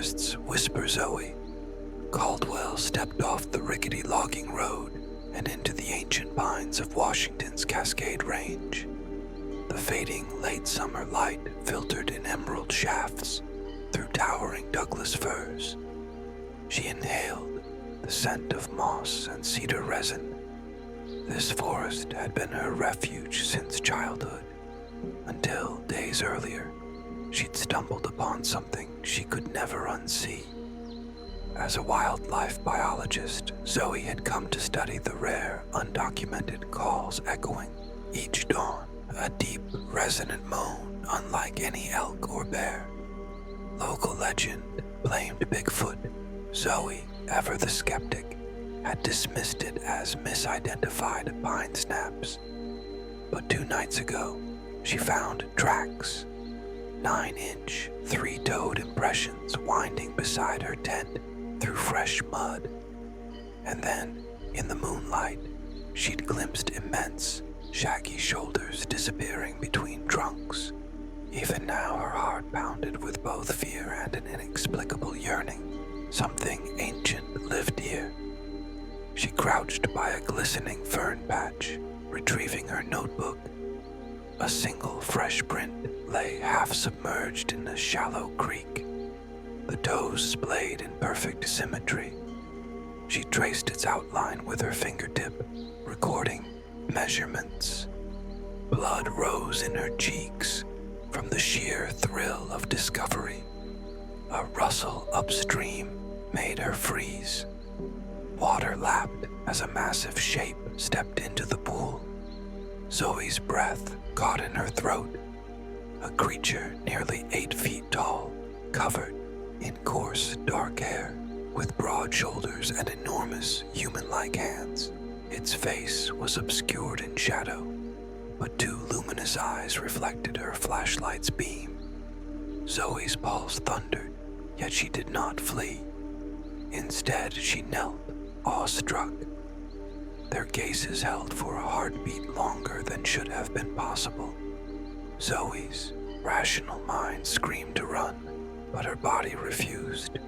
forests, whisper Zoe. Caldwell stepped off the rickety logging road and into the ancient pines of Washington's Cascade Range. The fading late summer light filtered in emerald shafts through towering Douglas firs. She inhaled the scent of moss and cedar resin. This forest had been her refuge since childhood, until days earlier she'd stumbled upon something she could never unsee. As a wildlife biologist, Zoe had come to study the rare, undocumented calls echoing each dawn, a deep, resonant moan unlike any elk or bear. Local legend blamed Bigfoot. Zoe, ever the skeptic, had dismissed it as misidentified pine snaps. But 2 nights ago, she found tracks, 9-inch, 3-toed impressions winding beside her tent through fresh mud. And then, in the moonlight, she'd glimpsed immense, shaggy shoulders disappearing between trunks. Even now her heart pounded with both fear and an inexplicable yearning. Something ancient lived here. She crouched by a glistening fern patch, retrieving her notebook. A single fresh print lay half submerged in a shallow creek, the toes splayed in perfect symmetry. She traced its outline with her fingertip, recording measurements. Blood rose in her cheeks from the sheer thrill of discovery. A rustle upstream made her freeze. Water lapped as a massive shape stepped into the pool. Zoe's breath caught in her throat. A creature nearly 8 feet tall, covered in coarse, dark hair, with broad shoulders and enormous, human-like hands. Its face was obscured in shadow, but 2 luminous eyes reflected her flashlight's beam. Zoe's pulse thundered, yet she did not flee. Instead, she knelt, awestruck. Their gazes held for a heartbeat longer than should have been possible. Zoe's rational mind screamed to run, but her body refused.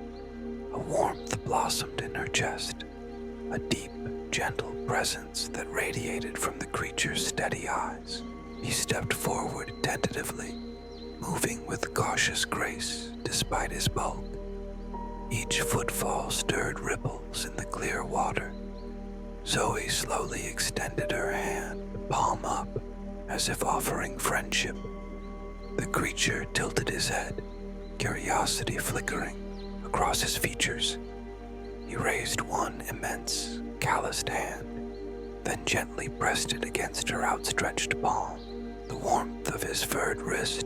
A warmth blossomed in her chest, a deep, gentle presence that radiated from the creature's steady eyes. He stepped forward tentatively, moving with cautious grace despite his bulk. Each footfall stirred ripples in the clear water. Zoe slowly extended her hand, palm up, as if offering friendship. The creature tilted his head, curiosity flickering across his features. He raised one immense, calloused hand, then gently pressed it against her outstretched palm. The warmth of his furred wrist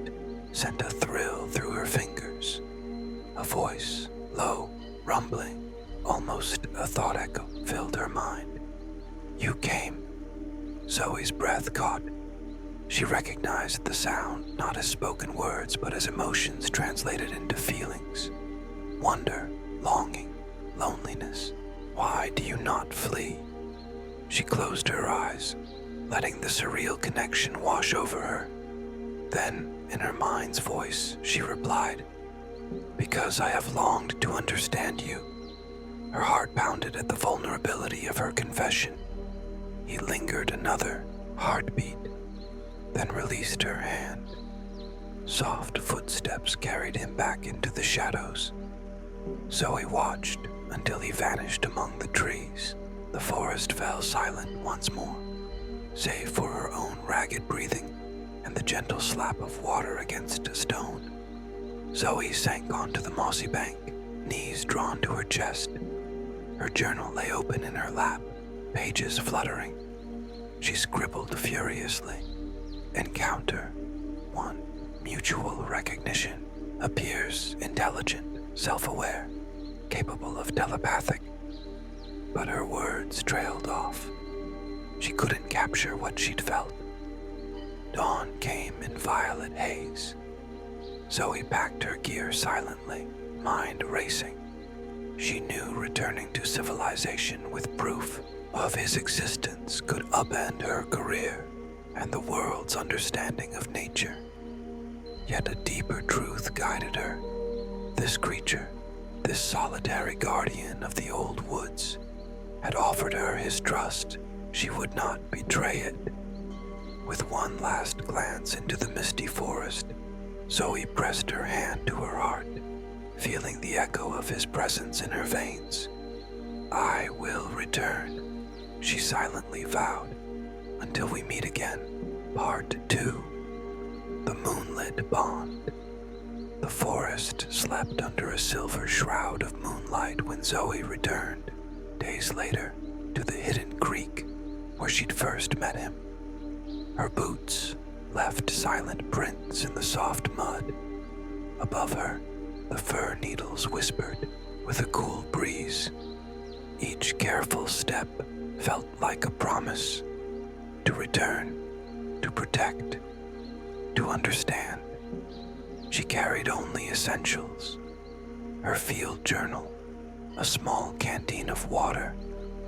sent a thrill through her fingers. A voice, low, rumbling, almost a thought echo, filled her mind. "You came." Zoe's breath caught. She recognized the sound not as spoken words but as emotions translated into feelings. Wonder, longing, loneliness. Why do you not flee? She closed her eyes, letting the surreal connection wash over her. Then, in her mind's voice, she replied, "Because I have longed to understand you." Her heart pounded at the vulnerability of her confession. He lingered another heartbeat, then released her hand. Soft footsteps carried him back into the shadows. Zoe watched until he vanished among the trees. The forest fell silent once more, save for her own ragged breathing and the gentle slap of water against a stone. Zoe sank onto the mossy bank, knees drawn to her chest. Her journal lay open in her lap, pages fluttering. She scribbled furiously. Encounter 1. Mutual recognition. Appears intelligent, self-aware, capable of telepathic. But her words trailed off. She couldn't capture what she'd felt. Dawn came in violet haze. Zoe packed her gear silently, mind racing. She knew returning to civilization with proof of his existence could upend her career and the world's understanding of nature. Yet a deeper truth guided her. This creature, this solitary guardian of the old woods had offered her his trust, she would not betray it. With one last glance into the misty forest, Zoe pressed her hand to her heart, feeling the echo of his presence in her veins. "I will return," she silently vowed, "until we meet again. Part 2. The Moonlit Bond. The forest slept under a silver shroud of moonlight when Zoe returned, days later, to the hidden creek where she'd first met him. Her boots left silent prints in the soft mud. Above her, the fir needles whispered with a cool breeze. Each careful step felt like a promise to return, to protect, to understand. She carried only essentials: her field journal, a small canteen of water,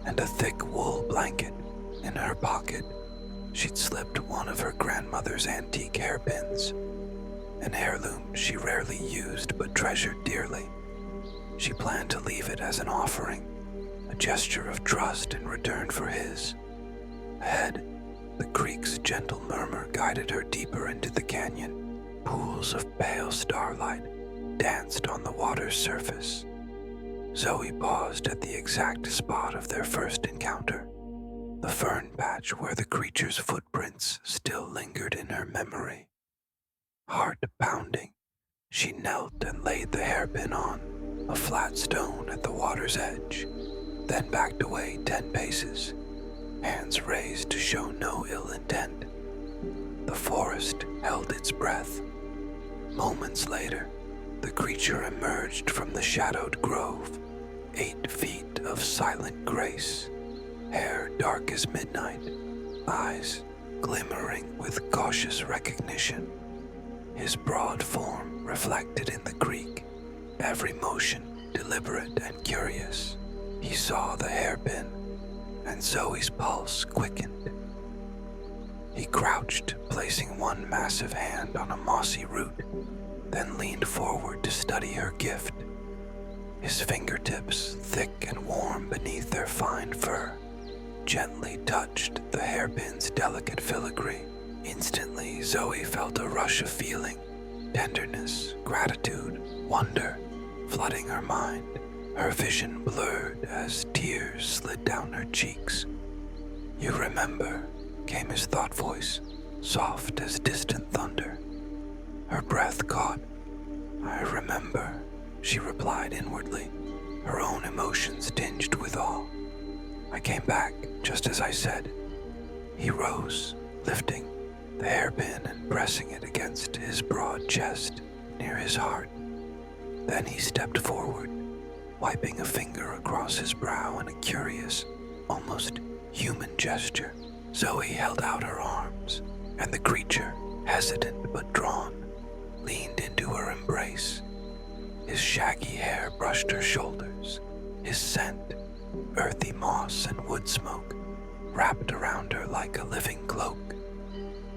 and a thick wool blanket. In her pocket, she'd slipped one of her grandmother's antique hairpins, an heirloom she rarely used but treasured dearly. She planned to leave it as an offering, a gesture of trust in return for his. Ahead, the creek's gentle murmur guided her deeper into the canyon. Pools of pale starlight danced on the water's surface. Zoe paused at the exact spot of their first encounter, the fern patch where the creature's footprints still lingered in her memory. Heart pounding, she knelt and laid the hairpin on a flat stone at the water's edge, then backed away 10 paces, hands raised to show no ill intent. The forest held its breath. Moments later, the creature emerged from the shadowed grove, 8 feet of silent grace, hair dark as midnight, eyes glimmering with cautious recognition. His broad form reflected in the creek, every motion deliberate and curious. He saw the hairpin, and Zoe's pulse quickened. He crouched, placing one massive hand on a mossy root, then leaned forward to study her gift. His fingertips, thick and warm beneath their fine fur, gently touched the hairpin's delicate filigree. Instantly, Zoe felt a rush of feeling, tenderness, gratitude, wonder, flooding her mind. Her vision blurred as tears slid down her cheeks. "You remember," came his thought voice, soft as distant thunder. Her breath caught. "I remember," she replied inwardly, her own emotions tinged with awe. "I came back, just as I said." He rose, lifting the hairpin and pressing it against his broad chest near his heart. Then he stepped forward, wiping a finger across his brow in a curious, almost human gesture. Zoe held out her arms, and the creature, hesitant but drawn, leaned into her embrace. His shaggy hair brushed her shoulders, his scent, earthy moss and wood smoke, wrapped around her like a living cloak.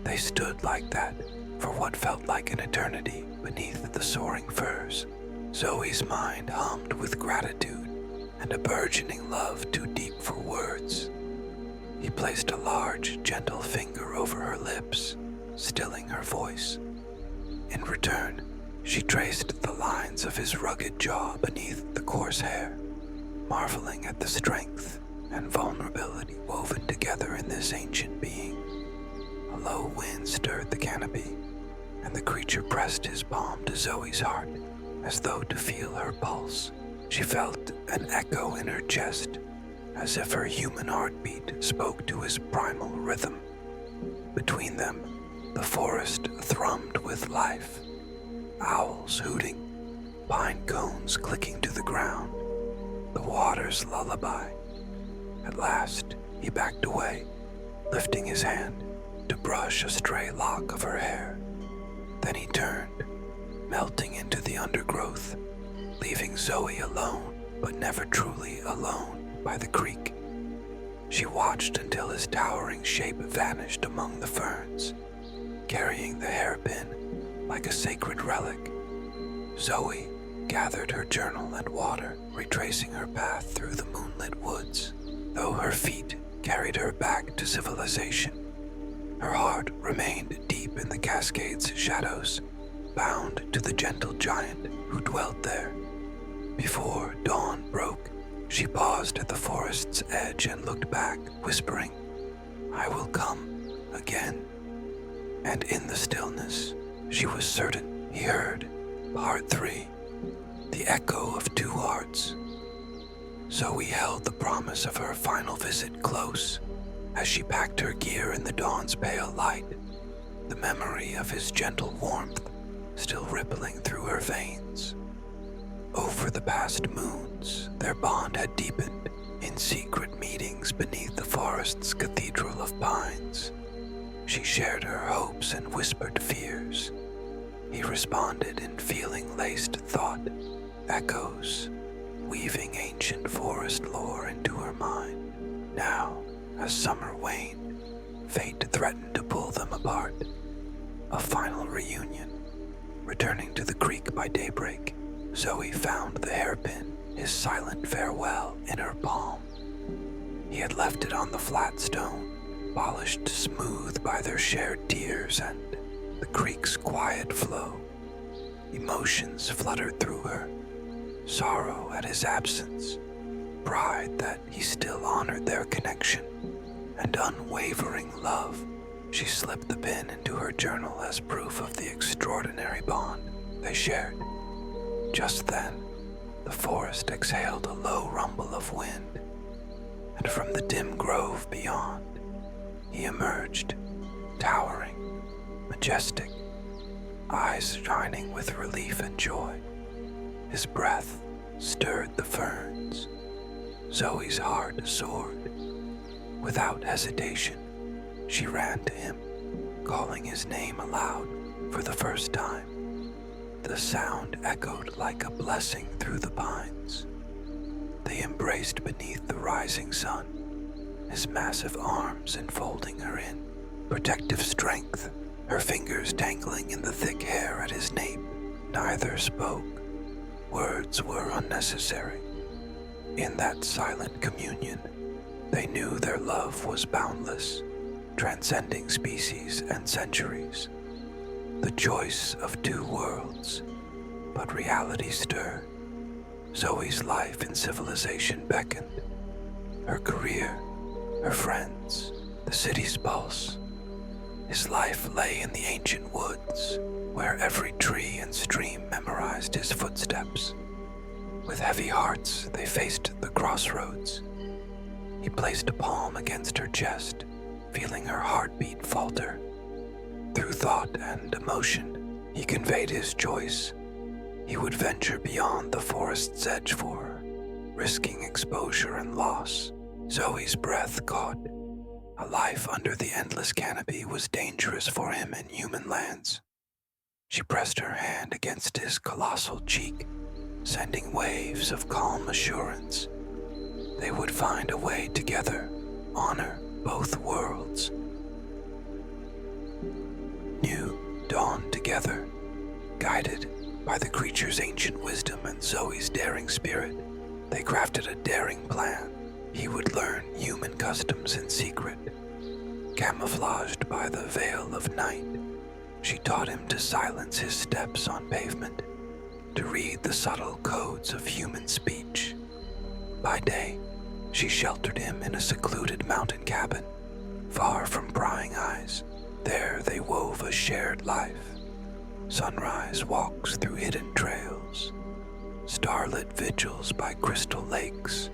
They stood like that for what felt like an eternity beneath the soaring firs. Zoe's mind hummed with gratitude and a burgeoning love too deep for words. He placed a large, gentle finger over her lips, stilling her voice. In return, she traced the lines of his rugged jaw beneath the coarse hair, marveling at the strength and vulnerability woven together in this ancient being. A low wind stirred the canopy, and the creature pressed his palm to Zoe's heart, as though to feel her pulse. She felt an echo in her chest, as if her human heartbeat spoke to his primal rhythm. Between them, the forest thrummed with life. Owls hooting, pine cones clicking to the ground, the water's lullaby. At last, he backed away, lifting his hand to brush a stray lock of her hair. Then he turned, melting into the undergrowth, leaving Zoe alone, but never truly alone, by the creek. She watched until his towering shape vanished among the ferns, carrying the hairpin like a sacred relic. Zoe gathered her journal and water, retracing her path through the moonlit woods. Though her feet carried her back to civilization, her heart remained deep in the Cascades' shadows, bound to the gentle giant who dwelt there. Before dawn broke, she paused at the forest's edge and looked back, whispering, "I will come again." And in the stillness, she was certain he heard Part 3, the echo of two hearts. Zoe held the promise of her final visit close as she packed her gear in the dawn's pale light, the memory of his gentle warmth still rippling through her veins. Over the past moons, their bond had deepened in secret meetings beneath the forest's cathedral of pines. She shared her hopes and whispered fears. He responded in feeling-laced thought, echoes, weaving ancient forest lore into her mind. Now, as summer waned, fate threatened to pull them apart. A final reunion. Returning to the creek by daybreak, Zoe found the hairpin, his silent farewell, in her palm. He had left it on the flat stone, polished smooth by their shared tears and the creek's quiet flow. Emotions fluttered through her, sorrow at his absence, pride that he still honored their connection, and unwavering love. She slipped the pin into her journal as proof of the extraordinary bond they shared. Just then, the forest exhaled a low rumble of wind, and from the dim grove beyond, he emerged, towering, majestic, eyes shining with relief and joy. His breath stirred the ferns. Zoe's heart soared. Without hesitation, she ran to him, calling his name aloud for the first time. The sound echoed like a blessing through the pines. They embraced beneath the rising sun, his massive arms enfolding her in protective strength, her fingers tangling in the thick hair at his nape. Neither spoke. Words were unnecessary. In that silent communion, they knew their love was boundless, transcending species and centuries. The choice of two worlds, but reality stirred. Zoe's life in civilization beckoned. Her career, her friends, the city's pulse. His life lay in the ancient woods, where every tree and stream memorized his footsteps. With heavy hearts, they faced the crossroads. He placed a palm against her chest, feeling her heartbeat falter. Through thought and emotion, he conveyed his choice. He would venture beyond the forest's edge for her, risking exposure and loss. Zoe's breath caught. A life under the endless canopy was dangerous for him in human lands. She pressed her hand against his colossal cheek, sending waves of calm assurance. They would find a way together, honor both worlds. New dawned together, guided by the creature's ancient wisdom and Zoe's daring spirit. They crafted a daring plan. He would learn human customs in secret, camouflaged by the veil of night. She taught him to silence his steps on pavement, to read the subtle codes of human speech. By day, she sheltered him in a secluded mountain cabin, far from prying eyes. There they wove a shared life. Sunrise walks through hidden trails, starlit vigils by crystal lakes,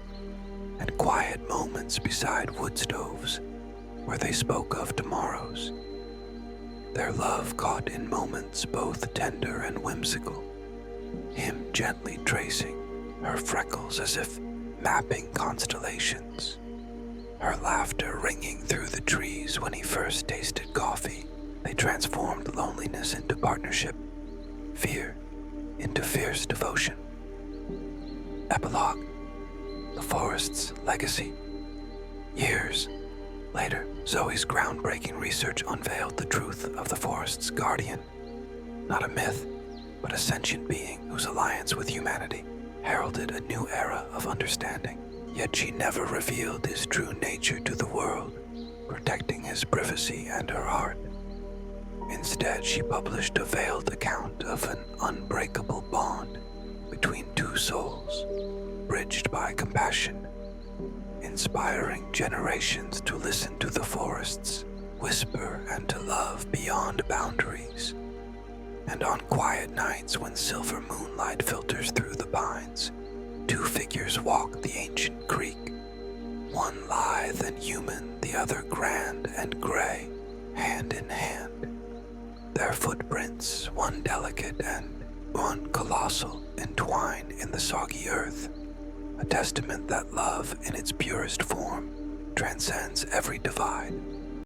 and quiet moments beside wood stoves where they spoke of tomorrows. Their love caught in moments both tender and whimsical, him gently tracing her freckles as if mapping constellations, her laughter ringing through the trees when he first tasted coffee. They transformed loneliness into partnership, fear into fierce devotion. Epilogue: the forest's legacy. Years later, Zoe's groundbreaking research unveiled the truth of the forest's guardian. Not a myth, but a sentient being whose alliance with humanity heralded a new era of understanding. Yet she never revealed his true nature to the world, protecting his privacy and her heart. Instead, she published a veiled account of an unbreakable bond between two souls, bridged by compassion, inspiring generations to listen to the forests, whisper, and to love beyond boundaries. And on quiet nights when silver moonlight filters through the pines, two figures walk the ancient creek, one lithe and human, the other grand and gray, hand in hand. Their footprints, one delicate and one colossal, entwine in the soggy earth, a testament that love in its purest form transcends every divide.